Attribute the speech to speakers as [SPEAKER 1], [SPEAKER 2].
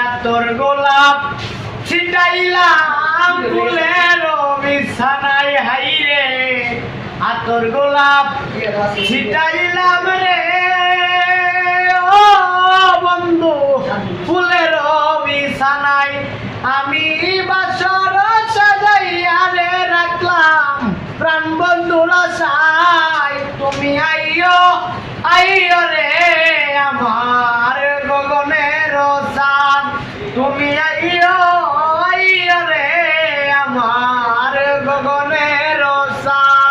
[SPEAKER 1] আতর গোলাপ ছিটাইলাম ফুলের বিছানায় হাইরে আতর গোলাপ ছিটাইলাম রে ও বন্ধু ফুলের বিছানায় আমি বাসর সাজাইয়া রে রাখলাম প্রাণ বন্ধুর আশায় তুমি আইও আইও রে আমার গগনের চাঁদ তুমি আইও